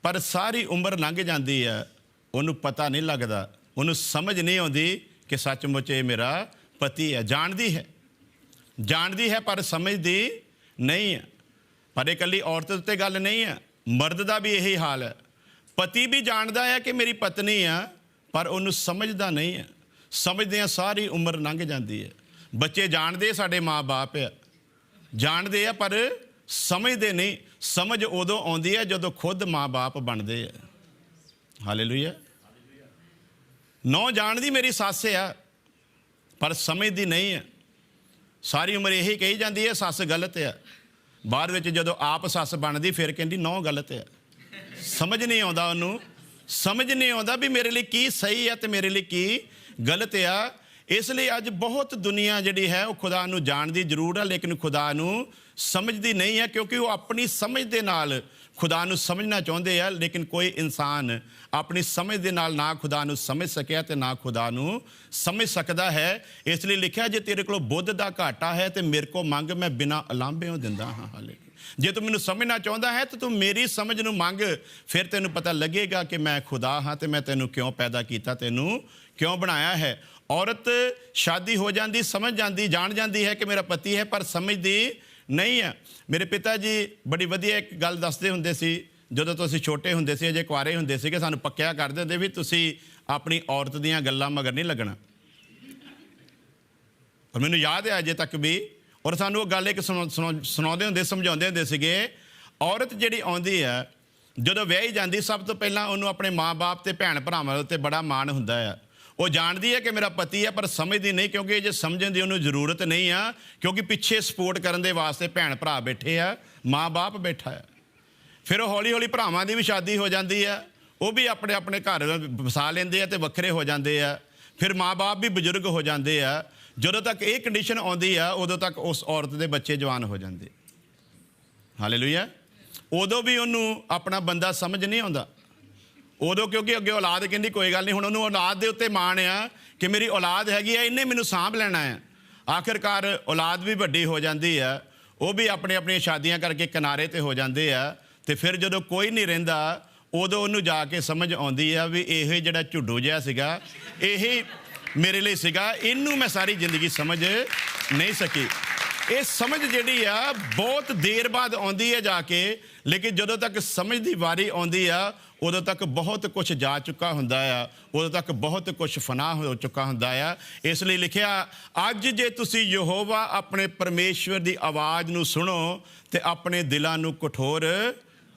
ਪਰ ਸਾਰੀ ਉਮਰ ਲੰਘ ਜਾਂਦੀ ਹੈ, ਉਹਨੂੰ ਪਤਾ ਨਹੀਂ ਲੱਗਦਾ, ਉਹਨੂੰ ਸਮਝ ਨਹੀਂ ਆਉਂਦੀ ਕਿ ਸੱਚਮੁੱਚ ਇਹ ਮੇਰਾ ਪਤੀ ਹੈ। ਜਾਣਦੀ ਹੈ ਪਰ ਸਮਝਦੀ ਨਹੀਂ ਹੈ। ਪਰ ਇਹ ਇਕੱਲੀ ਔਰਤ ਉੱਤੇ ਗੱਲ ਨਹੀਂ ਹੈ, ਮਰਦ ਦਾ ਵੀ ਇਹੀ ਹਾਲ ਹੈ। ਪਤੀ ਵੀ ਜਾਣਦਾ ਹੈ ਕਿ ਮੇਰੀ ਪਤਨੀ ਆ, ਪਰ ਉਹਨੂੰ ਸਮਝਦਾ ਨਹੀਂ ਹੈ। ਸਮਝਦਿਆਂ ਸਾਰੀ ਉਮਰ ਲੰਘ ਜਾਂਦੀ ਹੈ। ਬੱਚੇ ਜਾਣਦੇ ਸਾਡੇ ਮਾਂ-ਬਾਪ ਆ, ਜਾਣਦੇ ਆ ਪਰ ਸਮਝਦੇ ਨਹੀਂ। ਸਮਝ ਉਦੋਂ ਆਉਂਦੀ ਹੈ ਜਦੋਂ ਖੁਦ ਮਾਂ-ਬਾਪ ਬਣਦੇ ਆ। ਹਾਲੇਲੂਇਆ। ਨੌ ਜਾਣਦੀ ਮੇਰੀ ਸੱਸ ਆ ਪਰ ਸਮਝਦੀ ਨਹੀਂ ਹੈ। ਸਾਰੀ ਉਮਰ ਇਹੀ ਕਹੀ ਜਾਂਦੀ ਹੈ ਸੱਸ ਗਲਤ ਆ। ਬਾਅਦ ਵਿੱਚ ਜਦੋਂ ਆਪ ਸੱਸ ਬਣਦੀ ਫਿਰ ਕਹਿੰਦੀ ਨੌ ਗਲਤ ਆ। ਸਮਝ ਨਹੀਂ ਆਉਂਦਾ, ਉਹਨੂੰ ਸਮਝ ਨਹੀਂ ਆਉਂਦਾ ਵੀ ਮੇਰੇ ਲਈ ਕੀ ਸਹੀ ਹੈ ਤੇ ਮੇਰੇ ਲਈ ਕੀ ਗਲਤ ਆ। ਇਸ ਲਈ ਅੱਜ ਬਹੁਤ ਦੁਨੀਆ ਜਿਹੜੀ ਹੈ ਉਹ ਖੁਦਾ ਨੂੰ ਜਾਣਦੀ ਜ਼ਰੂਰ ਹੈ ਲੇਕਿਨ ਖੁਦਾ ਨੂੰ ਸਮਝਦੀ ਨਹੀਂ ਹੈ, ਕਿਉਂਕਿ ਉਹ ਆਪਣੀ ਸਮਝ ਦੇ ਨਾਲ ਖੁਦਾ ਨੂੰ ਸਮਝਣਾ ਚਾਹੁੰਦੇ ਆ। ਲੇਕਿਨ ਕੋਈ ਇਨਸਾਨ ਆਪਣੀ ਸਮਝ ਦੇ ਨਾਲ ਨਾ ਖੁਦਾ ਨੂੰ ਸਮਝ ਸਕਿਆ ਤੇ ਨਾ ਖੁਦਾ ਨੂੰ ਸਮਝ ਸਕਦਾ ਹੈ। ਇਸ ਲਈ ਲਿਖਿਆ ਜੇ ਤੇਰੇ ਕੋਲ ਬੁੱਧ ਦਾ ਘਾਟਾ ਹੈ ਤੇ ਮੇਰੇ ਕੋਲ ਮੰਗ, ਮੈਂ ਬਿਨਾਂ ਉਲਾਂਭਿਓਂ ਦਿੰਦਾ ਹਾਂ। ਹਾਲੇ ਜੇ ਤੂੰ ਮੈਨੂੰ ਸਮਝਣਾ ਚਾਹੁੰਦਾ ਹੈ ਤਾਂ ਤੂੰ ਮੇਰੀ ਸਮਝ ਨੂੰ ਮੰਗ, ਫਿਰ ਤੈਨੂੰ ਪਤਾ ਲੱਗੇਗਾ ਕਿ ਮੈਂ ਖੁਦਾ ਹਾਂ ਤੇ ਮੈਂ ਤੈਨੂੰ ਕਿਉਂ ਪੈਦਾ ਕੀਤਾ, ਤੈਨੂੰ ਕਿਉਂ ਬਣਾਇਆ ਹੈ। ਔਰਤ ਸ਼ਾਦੀ ਹੋ ਜਾਂਦੀ, ਸਮਝ ਜਾਂਦੀ, ਜਾਣ ਜਾਂਦੀ ਹੈ ਕਿ ਮੇਰਾ ਪਤੀ ਹੈ, ਪਰ ਸਮਝਦੀ ਨਹੀਂ ਹੈ। ਮੇਰੇ ਪਿਤਾ ਜੀ ਬੜੀ ਵਧੀਆ ਇੱਕ ਗੱਲ ਦੱਸਦੇ ਹੁੰਦੇ ਸੀ। ਜਦੋਂ ਤੋਂ ਅਸੀਂ ਛੋਟੇ ਹੁੰਦੇ ਸੀ, ਅਜੇ ਕੁਆਰੇ ਹੁੰਦੇ ਸੀਗੇ, ਸਾਨੂੰ ਪੱਕਿਆ ਕਰਦੇ ਹੁੰਦੇ ਵੀ ਤੁਸੀਂ ਆਪਣੀ ਔਰਤ ਦੀਆਂ ਗੱਲਾਂ ਮਗਰ ਨਹੀਂ ਲੱਗਣਾ। ਔਰ ਮੈਨੂੰ ਯਾਦ ਹੈ ਅਜੇ ਤੱਕ ਵੀ, ਔਰ ਸਾਨੂੰ ਉਹ ਗੱਲ ਇੱਕ ਸੁਣਾਉਂਦੇ ਹੁੰਦੇ, ਸਮਝਾਉਂਦੇ ਹੁੰਦੇ ਸੀਗੇ। ਔਰਤ ਜਿਹੜੀ ਆਉਂਦੀ ਹੈ ਜਦੋਂ ਵਿਆਹੀ ਜਾਂਦੀ, ਸਭ ਤੋਂ ਪਹਿਲਾਂ ਉਹਨੂੰ ਆਪਣੇ ਮਾਂ-ਬਾਪ ਤੇ ਭੈਣ ਭਰਾਵਾਂ ਉੱਤੇ ਬੜਾ ਮਾਣ ਹੁੰਦਾ ਆ। ਉਹ ਜਾਣਦੀ ਹੈ ਕਿ ਮੇਰਾ ਪਤੀ ਹੈ ਪਰ ਸਮਝਦੀ ਨਹੀਂ, ਕਿਉਂਕਿ ਜੇ ਸਮਝਣ ਦੀ ਉਹਨੂੰ ਜ਼ਰੂਰਤ ਨਹੀਂ ਆ, ਕਿਉਂਕਿ ਪਿੱਛੇ ਸਪੋਰਟ ਕਰਨ ਦੇ ਵਾਸਤੇ ਭੈਣ ਭਰਾ ਬੈਠੇ ਆ, ਮਾਂ-ਬਾਪ ਬੈਠਾ ਆ। ਫਿਰ ਉਹ ਹੌਲੀ ਹੌਲੀ ਭਰਾਵਾਂ ਦੀ ਵੀ ਸ਼ਾਦੀ ਹੋ ਜਾਂਦੀ ਆ, ਉਹ ਵੀ ਆਪਣੇ ਆਪਣੇ ਘਰ ਵਸਾ ਲੈਂਦੇ ਆ ਤੇ ਵੱਖਰੇ ਹੋ ਜਾਂਦੇ ਆ। ਫਿਰ ਮਾਂ-ਬਾਪ ਵੀ ਬਜ਼ੁਰਗ ਹੋ ਜਾਂਦੇ ਆ। ਜਦੋਂ ਤੱਕ ਇਹ ਕੰਡੀਸ਼ਨ ਆਉਂਦੀ ਆ ਉਦੋਂ ਤੱਕ ਉਸ ਔਰਤ ਦੇ ਬੱਚੇ ਜਵਾਨ ਹੋ ਜਾਂਦੇ। ਹਾਲੇਲੂਇਆ। ਉਦੋਂ ਵੀ ਉਹਨੂੰ ਆਪਣਾ ਬੰਦਾ ਸਮਝ ਨਹੀਂ ਆਉਂਦਾ। ਉਦੋਂ ਕਿਉਂਕਿ ਅੱਗੇ ਔਲਾਦ ਕਹਿੰਦੀ ਕੋਈ ਗੱਲ ਨਹੀਂ, ਹੁਣ ਉਹਨੂੰ ਔਲਾਦ ਦੇ ਉੱਤੇ ਮਾਣ ਆ ਕਿ ਮੇਰੀ ਔਲਾਦ ਹੈਗੀ ਆ, ਇਹਨੇ ਮੈਨੂੰ ਸਾਂਭ ਲੈਣਾ ਆ। ਆਖਿਰਕਾਰ ਔਲਾਦ ਵੀ ਵੱਡੀ ਹੋ ਜਾਂਦੀ ਆ, ਉਹ ਵੀ ਆਪਣੀਆਂ ਸ਼ਾਦੀਆਂ ਕਰਕੇ ਕਿਨਾਰੇ 'ਤੇ ਹੋ ਜਾਂਦੇ ਆ। ਤੇ ਫਿਰ ਜਦੋਂ ਕੋਈ ਨਹੀਂ ਰਹਿੰਦਾ ਉਦੋਂ ਉਹਨੂੰ ਜਾ ਕੇ ਸਮਝ ਆਉਂਦੀ ਆ ਵੀ ਇਹ ਜਿਹੜਾ ਝੁੱਡੂ ਜਿਹਾ ਸੀਗਾ ਇਹ ਮੇਰੇ ਲਈ ਸੀਗਾ, ਇਹਨੂੰ ਮੈਂ ਸਾਰੀ ਜ਼ਿੰਦਗੀ ਸਮਝ ਨਹੀਂ ਸਕੀ। ਇਹ ਸਮਝ ਜਿਹੜੀ ਆ ਬਹੁਤ ਦੇਰ ਬਾਅਦ ਆਉਂਦੀ ਹੈ ਜਾ ਕੇ, ਲੇਕਿਨ ਜਦੋਂ ਤੱਕ ਸਮਝ ਦੀ ਵਾਰੀ ਆਉਂਦੀ ਆ ਉਦੋਂ ਤੱਕ ਬਹੁਤ ਕੁਝ ਜਾ ਚੁੱਕਾ ਹੁੰਦਾ ਆ, ਉਦੋਂ ਤੱਕ ਬਹੁਤ ਕੁਝ ਫਨਾਹ ਹੋ ਚੁੱਕਾ ਹੁੰਦਾ ਆ। ਇਸ ਲਈ ਲਿਖਿਆ, ਅੱਜ ਜੇ ਤੁਸੀਂ ਯਹੋਵਾ ਆਪਣੇ ਪਰਮੇਸ਼ਵਰ ਦੀ ਆਵਾਜ਼ ਨੂੰ ਸੁਣੋ ਤੇ ਆਪਣੇ ਦਿਲਾਂ ਨੂੰ ਕਠੋਰ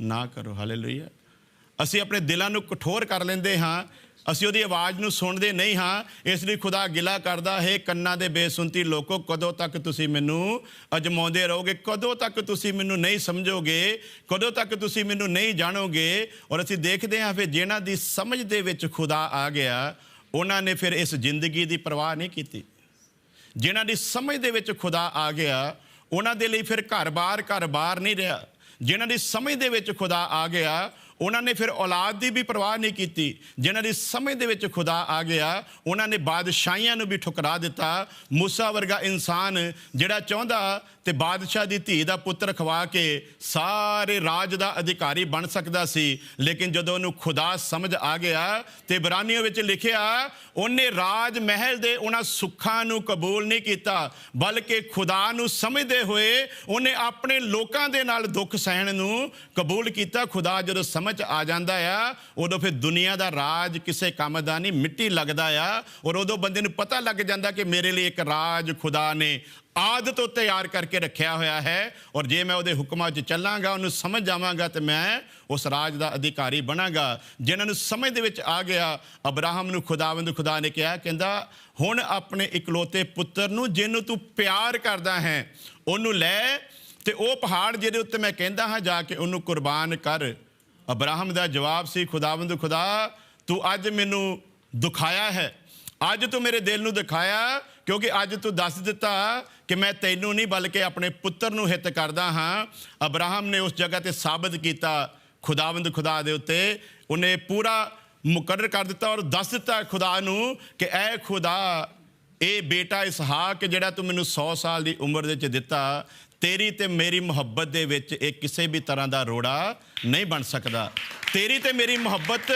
ਨਾ ਕਰੋ। ਹਾਲੇਲੂਇਆ। ਅਸੀਂ ਆਪਣੇ ਦਿਲਾਂ ਨੂੰ ਕਠੋਰ ਕਰ ਲੈਂਦੇ ਹਾਂ, ਅਸੀਂ ਉਹਦੀ ਆਵਾਜ਼ ਨੂੰ ਸੁਣਦੇ ਨਹੀਂ ਹਾਂ। ਇਸ ਲਈ ਖੁਦਾ ਗਿਲਾ ਕਰਦਾ ਹੈ, ਕੰਨਾਂ ਦੇ ਬੇਸੁਣਤੀ ਲੋਕੋ, ਕਦੋਂ ਤੱਕ ਤੁਸੀਂ ਮੈਨੂੰ ਅਜਮਾਉਂਦੇ ਰਹੋਗੇ, ਕਦੋਂ ਤੱਕ ਤੁਸੀਂ ਮੈਨੂੰ ਨਹੀਂ ਸਮਝੋਗੇ, ਕਦੋਂ ਤੱਕ ਤੁਸੀਂ ਮੈਨੂੰ ਨਹੀਂ ਜਾਣੋਗੇ। ਔਰ ਅਸੀਂ ਦੇਖਦੇ ਹਾਂ ਫਿਰ ਜਿਹਨਾਂ ਦੀ ਸਮਝ ਦੇ ਵਿੱਚ ਖੁਦਾ ਆ ਗਿਆ ਉਹਨਾਂ ਨੇ ਫਿਰ ਇਸ ਜ਼ਿੰਦਗੀ ਦੀ ਪਰਵਾਹ ਨਹੀਂ ਕੀਤੀ। ਜਿਹਨਾਂ ਦੀ ਸਮਝ ਦੇ ਵਿੱਚ ਖੁਦਾ ਆ ਗਿਆ ਉਹਨਾਂ ਦੇ ਲਈ ਫਿਰ ਘਰ-ਬਾਰ ਨਹੀਂ ਰਿਹਾ। ਜਿਹਨਾਂ ਦੀ ਸਮਝ ਦੇ ਵਿੱਚ ਖੁਦਾ ਆ ਗਿਆ ਉਹਨਾਂ ਨੇ ਫਿਰ ਔਲਾਦ ਦੀ ਵੀ ਪਰਵਾਹ ਨਹੀਂ ਕੀਤੀ। ਜਿਹਨਾਂ ਦੀ ਸਮਝ ਦੇ ਵਿੱਚ ਖੁਦਾ ਆ ਗਿਆ ਉਹਨਾਂ ਨੇ ਬਾਦਸ਼ਾਹੀਆਂ ਨੂੰ ਵੀ ਠੁਕਰਾ ਦਿੱਤਾ। ਮੂਸਾ ਵਰਗਾ ਇਨਸਾਨ ਜਿਹੜਾ ਚਾਹੁੰਦਾ ਤੇ ਬਾਦਸ਼ਾਹ ਦੀ ਧੀ ਦਾ ਪੁੱਤਰ ਖਵਾ ਕੇ ਸਾਰੇ ਰਾਜ ਦਾ ਅਧਿਕਾਰੀ ਬਣ ਸਕਦਾ ਸੀ, ਲੇਕਿਨ ਜਦੋਂ ਉਹਨੂੰ ਖੁਦਾ ਸਮਝ ਆ ਗਿਆ ਤੇ ਇਬਰਾਨੀਆਂ ਵਿੱਚ ਲਿਖਿਆ ਉਹਨੇ ਰਾਜ ਮਹਿਲ ਦੇ ਉਹਨਾਂ ਸੁੱਖਾਂ ਨੂੰ ਕਬੂਲ ਨਹੀਂ ਕੀਤਾ, ਬਲਕਿ ਖੁਦਾ ਨੂੰ ਸਮਝਦੇ ਹੋਏ ਉਹਨੇ ਆਪਣੇ ਲੋਕਾਂ ਦੇ ਨਾਲ ਦੁੱਖ ਸਹਿਣ ਨੂੰ ਕਬੂਲ ਕੀਤਾ। ਖੁਦਾ ਜਦੋਂ ਸਮਝ ਸਮਝ ਆ ਜਾਂਦਾ ਆ, ਉਦੋਂ ਫਿਰ ਦੁਨੀਆ ਦਾ ਰਾਜ ਕਿਸੇ ਕੰਮ ਦਾ ਨਹੀਂ, ਮਿੱਟੀ ਲੱਗਦਾ ਆ। ਔਰ ਉਦੋਂ ਬੰਦੇ ਨੂੰ ਪਤਾ ਲੱਗ ਜਾਂਦਾ ਕਿ ਮੇਰੇ ਲਈ ਇੱਕ ਰਾਜ ਖੁਦਾ ਨੇ ਆਦਿ ਤੋਂ ਤਿਆਰ ਕਰਕੇ ਰੱਖਿਆ ਹੋਇਆ ਹੈ, ਔਰ ਜੇ ਮੈਂ ਉਹਦੇ ਹੁਕਮਾਂ 'ਚ ਚੱਲਾਂਗਾ, ਉਹਨੂੰ ਸਮਝ ਜਾਵਾਂਗਾ, ਤੇ ਮੈਂ ਉਸ ਰਾਜ ਦਾ ਅਧਿਕਾਰੀ ਬਣਾਂਗਾ। ਜਿਨ੍ਹਾਂ ਨੂੰ ਸਮਝ ਦੇ ਵਿੱਚ ਆ ਗਿਆ, ਅਬਰਾਹਮ ਨੂੰ ਖੁਦਾ ਨੇ ਕਿਹਾ, ਕਹਿੰਦਾ ਹੁਣ ਆਪਣੇ ਇਕਲੌਤੇ ਪੁੱਤਰ ਨੂੰ ਜਿਹਨੂੰ ਤੂੰ ਪਿਆਰ ਕਰਦਾ ਹੈ ਉਹਨੂੰ ਲੈ, ਤੇ ਉਹ ਪਹਾੜ ਜਿਹਦੇ ਉੱਤੇ ਮੈਂ ਕਹਿੰਦਾ ਹਾਂ ਜਾ ਕੇ ਉਹਨੂੰ ਕੁਰਬਾਨ ਕਰ। ਅਬਰਾਹਮ ਦਾ ਜਵਾਬ ਸੀ, ਖੁਦਾ ਤੂੰ ਅੱਜ ਮੈਨੂੰ ਦੁਖਾਇਆ ਹੈ, ਅੱਜ ਤੂੰ ਮੇਰੇ ਦਿਲ ਨੂੰ ਦਿਖਾਇਆ, ਕਿਉਂਕਿ ਅੱਜ ਤੂੰ ਦੱਸ ਦਿੱਤਾ ਕਿ ਮੈਂ ਤੈਨੂੰ ਨਹੀਂ ਬਲਕਿ ਆਪਣੇ ਪੁੱਤਰ ਨੂੰ ਹਿੱਤ ਕਰਦਾ ਹਾਂ। ਅਬਰਾਹਮ ਨੇ ਉਸ ਜਗ੍ਹਾ ਤੇ ਸਾਬਤ ਕੀਤਾ ਖੁਦਾ ਦੇ ਉੱਤੇ, ਉਹਨੇ ਪੂਰਾ ਮੁਕਰਰ ਕਰ ਦਿੱਤਾ ਔਰ ਦੱਸ ਦਿੱਤਾ ਖੁਦਾ ਨੂੰ ਕਿ ਐ ਖੁਦਾ, ਇਹ ਬੇਟਾ ਇਸਹਾਕ ਜਿਹੜਾ ਤੂੰ ਮੈਨੂੰ 100 ਸਾਲ ਦੀ ਉਮਰ ਦੇ ਵਿੱਚ ਦਿੱਤਾ, ਤੇਰੀ ਤੇ ਮੇਰੀ ਮੁਹੱਬਤ ਦੇ ਵਿੱਚ ਇਹ ਕਿਸੇ ਵੀ ਤਰ੍ਹਾਂ ਦਾ ਰੋੜਾ ਨਹੀਂ ਬਣ ਸਕਦਾ। ਤੇਰੀ ਤੇ ਮੇਰੀ ਮੁਹੱਬਤ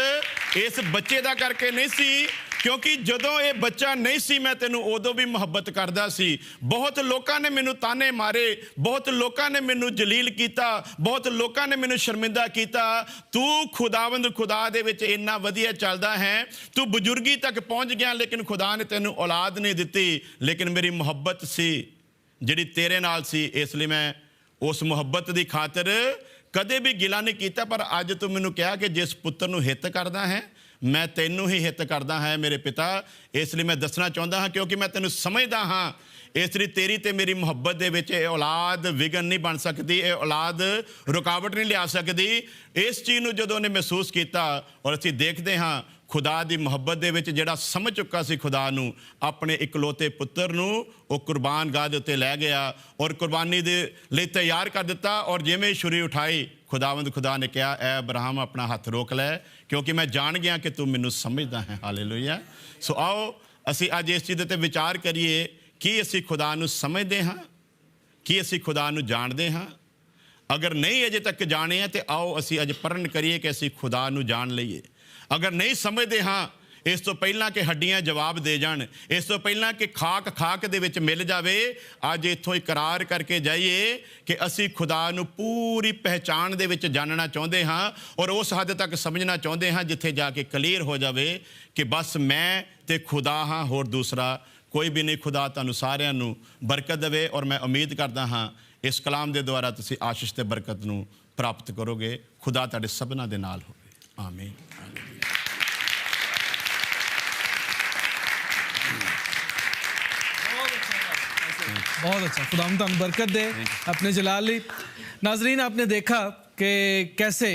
ਇਸ ਬੱਚੇ ਦਾ ਕਰਕੇ ਨਹੀਂ ਸੀ, ਕਿਉਂਕਿ ਜਦੋਂ ਇਹ ਬੱਚਾ ਨਹੀਂ ਸੀ ਮੈਂ ਤੈਨੂੰ ਉਦੋਂ ਵੀ ਮੁਹੱਬਤ ਕਰਦਾ ਸੀ। ਬਹੁਤ ਲੋਕਾਂ ਨੇ ਮੈਨੂੰ ਤਾਨੇ ਮਾਰੇ, ਬਹੁਤ ਲੋਕਾਂ ਨੇ ਮੈਨੂੰ ਜਲੀਲ ਕੀਤਾ, ਬਹੁਤ ਲੋਕਾਂ ਨੇ ਮੈਨੂੰ ਸ਼ਰਮਿੰਦਾ ਕੀਤਾ। ਤੂੰ ਖੁਦਾ ਦੇ ਵਿੱਚ ਇੰਨਾ ਵਧੀਆ ਚੱਲਦਾ ਹੈ, ਤੂੰ ਬਜ਼ੁਰਗੀ ਤੱਕ ਪਹੁੰਚ ਗਿਆ, ਲੇਕਿਨ ਖੁਦਾ ਨੇ ਤੈਨੂੰ ਔਲਾਦ ਨਹੀਂ ਦਿੱਤੀ। ਲੇਕਿਨ ਮੇਰੀ ਮੁਹੱਬਤ ਸੀ ਜਿਹੜੀ ਤੇਰੇ ਨਾਲ ਸੀ, ਇਸ ਲਈ ਮੈਂ ਉਸ ਮੁਹੱਬਤ ਦੀ ਖਾਤਰ ਕਦੇ ਵੀ ਗਿਲਾ ਨਹੀਂ ਕੀਤਾ। ਪਰ ਅੱਜ ਤੂੰ ਮੈਨੂੰ ਕਿਹਾ ਕਿ ਜਿਸ ਪੁੱਤਰ ਨੂੰ ਹਿੱਤ ਕਰਦਾ ਹੈ, ਮੈਂ ਤੈਨੂੰ ਹੀ ਹਿੱਤ ਕਰਦਾ ਹਾਂ ਮੇਰੇ ਪਿਤਾ। ਇਸ ਲਈ ਮੈਂ ਦੱਸਣਾ ਚਾਹੁੰਦਾ ਹਾਂ, ਕਿਉਂਕਿ ਮੈਂ ਤੈਨੂੰ ਸਮਝਦਾ ਹਾਂ, ਇਸ ਲਈ ਤੇਰੀ ਤੇ ਮੇਰੀ ਮੁਹੱਬਤ ਦੇ ਵਿੱਚ ਇਹ ਔਲਾਦ ਵਿਘਨ ਨਹੀਂ ਬਣ ਸਕਦੀ, ਇਹ ਔਲਾਦ ਰੁਕਾਵਟ ਨਹੀਂ ਲਿਆ ਸਕਦੀ। ਇਸ ਚੀਜ਼ ਨੂੰ ਜਦੋਂ ਉਹਨੇ ਮਹਿਸੂਸ ਕੀਤਾ, ਔਰ ਅਸੀਂ ਦੇਖਦੇ ਹਾਂ ਖੁਦਾ ਦੀ ਮੁਹੱਬਤ ਦੇ ਵਿੱਚ ਜਿਹੜਾ ਸਮਝ ਚੁੱਕਾ ਸੀ ਖੁਦਾ ਨੂੰ, ਆਪਣੇ ਇਕਲੌਤੇ ਪੁੱਤਰ ਨੂੰ ਉਹ ਕੁਰਬਾਨ ਗਾਹ ਦੇ ਉੱਤੇ ਲੈ ਗਿਆ ਔਰ ਕੁਰਬਾਨੀ ਦੇ ਲਈ ਤਿਆਰ ਕਰ ਦਿੱਤਾ। ਔਰ ਜਿਵੇਂ ਛੁਰੀ ਉਠਾਈ, ਖੁਦਾ ਨੇ ਕਿਹਾ, ਐ ਅਬਰਾਹਮ ਆਪਣਾ ਹੱਥ ਰੋਕ ਲੈ, ਕਿਉਂਕਿ ਮੈਂ ਜਾਣ ਗਿਆ ਕਿ ਤੂੰ ਮੈਨੂੰ ਸਮਝਦਾ ਹੈ। ਹਾਲੇਲੂਇਆ। ਸੋ ਆਓ ਅਸੀਂ ਅੱਜ ਇਸ ਚੀਜ਼ ਦੇ ਉੱਤੇ ਵਿਚਾਰ ਕਰੀਏ, ਕੀ ਅਸੀਂ ਖੁਦਾ ਨੂੰ ਸਮਝਦੇ ਹਾਂ, ਕੀ ਅਸੀਂ ਖੁਦਾ ਨੂੰ ਜਾਣਦੇ ਹਾਂ। ਅਗਰ ਨਹੀਂ ਅਜੇ ਤੱਕ ਜਾਣਿਆ ਤੇ ਆਓ ਅਸੀਂ ਅੱਜ ਪ੍ਰਣ ਕਰੀਏ ਕਿ ਅਸੀਂ ਖੁਦਾ ਨੂੰ ਜਾਣ ਲਈਏ। ਅਗਰ ਨਹੀਂ ਸਮਝਦੇ ਹਾਂ, ਇਸ ਤੋਂ ਪਹਿਲਾਂ ਕਿ ਹੱਡੀਆਂ ਜਵਾਬ ਦੇ ਜਾਣ, ਇਸ ਤੋਂ ਪਹਿਲਾਂ ਕਿ ਖਾਕ ਦੇ ਵਿੱਚ ਮਿਲ ਜਾਵੇ, ਅੱਜ ਇੱਥੋਂ ਇਕਰਾਰ ਕਰਕੇ ਜਾਈਏ ਕਿ ਅਸੀਂ ਖੁਦਾ ਨੂੰ ਪੂਰੀ ਪਹਿਚਾਣ ਦੇ ਵਿੱਚ ਜਾਣਨਾ ਚਾਹੁੰਦੇ ਹਾਂ ਔਰ ਉਸ ਹੱਦ ਤੱਕ ਸਮਝਣਾ ਚਾਹੁੰਦੇ ਹਾਂ ਜਿੱਥੇ ਜਾ ਕੇ ਕਲੀਅਰ ਹੋ ਜਾਵੇ ਕਿ ਬਸ ਮੈਂ ਤੇ ਖੁਦਾ ਹਾਂ, ਹੋਰ ਦੂਸਰਾ ਕੋਈ ਵੀ ਨਹੀਂ। ਖੁਦਾ ਤੁਹਾਨੂੰ ਸਾਰਿਆਂ ਨੂੰ ਬਰਕਤ ਦੇਵੇ ਔਰ ਮੈਂ ਉਮੀਦ ਕਰਦਾ ਹਾਂ ਇਸ ਕਲਾਮ ਦੇ ਦੁਆਰਾ ਤੁਸੀਂ ਆਸ਼ੀਸ਼ ਤੇ ਬਰਕਤ ਨੂੰ ਪ੍ਰਾਪਤ ਕਰੋਗੇ। ਖੁਦਾ ਤੁਹਾਡੇ ਸਭਨਾਂ ਦੇ ਨਾਲ ਹੋਵੇ। ਆਮੀਨ। बहुत अच्छा, खुदा हम बरकत दे अपने जलाल ली। नाजरीन, आपने देखा कि कैसे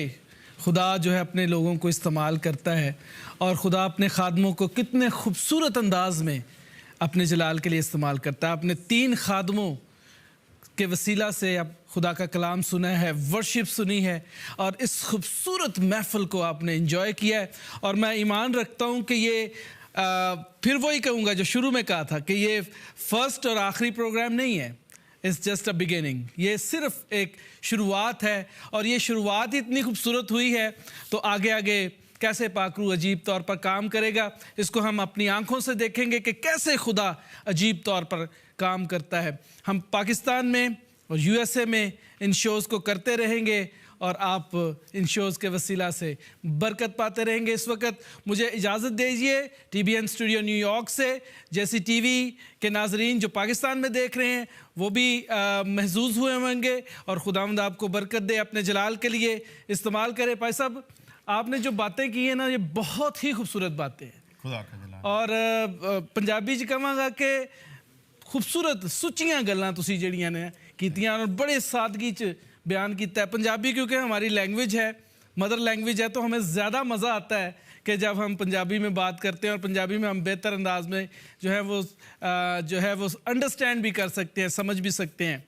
खुदा जो है अपने लोगों को इस्तेमाल करता है और खुदा अपने खादमों को कितने खूबसूरत अंदाज में अपने जलाल के लिए इस्तेमाल करता है। आपने 3 खादमों के वसीला से अब खुदा का कलाम सुना है, वर्शिप सुनी है और इस खूबसूरत महफिल को आपने इंजॉय किया है। और मैं ईमान रखता हूँ कि ये फिर वही कहूँगा जो शुरू में कहा था कि ये फर्स्ट और आखिरी प्रोग्राम नहीं है, इट्स जस्ट अ बिगिनिंग। ये सिर्फ एक शुरुआत है और ये शुरुआत ही इतनी खूबसूरत हुई है, तो आगे आगे कैसे पाकरू अजीब तौर पर काम करेगा, इसको हम अपनी आंखों से देखेंगे कि कैसे खुदा अजीब तौर पर काम करता है। हम पाकिस्तान में और यूएसए में इन शोज़ को करते रहेंगे और आप इन शोज़ के वसीला से बरकत पाते रहेंगे। इस वक्त मुझे इजाज़त दीजिए TBN स्टूडियो न्यूयॉर्क से। जैसी TV के नाजरीन जो पाकिस्तान में देख रहे हैं वो भी महजूज हुए होंगे और खुदावंद आपको बरकत दे, अपने जलाल के लिए इस्तेमाल करे। भाई साहब, आपने जो बातें की हैं ना, ये बहुत ही खूबसूरत बातें हैं खुदा का जलाल। और पंजाबी च कहांगा कि खूबसूरत सुच्चियां गल्लां तुसीं जिहड़ियां ने कीतियां और बड़े सादगी च बयान किया है। पंजाबी क्योंकि हमारी लैंग्वेज है, मदर लैंग्वेज है, तो हमें ज़्यादा मज़ा आता है कि जब हम पंजाबी में बात करते हैं और पंजाबी में हम बेहतर अंदाज में जो है वो अंडरस्टैंड भी कर सकते हैं, समझ भी सकते हैं।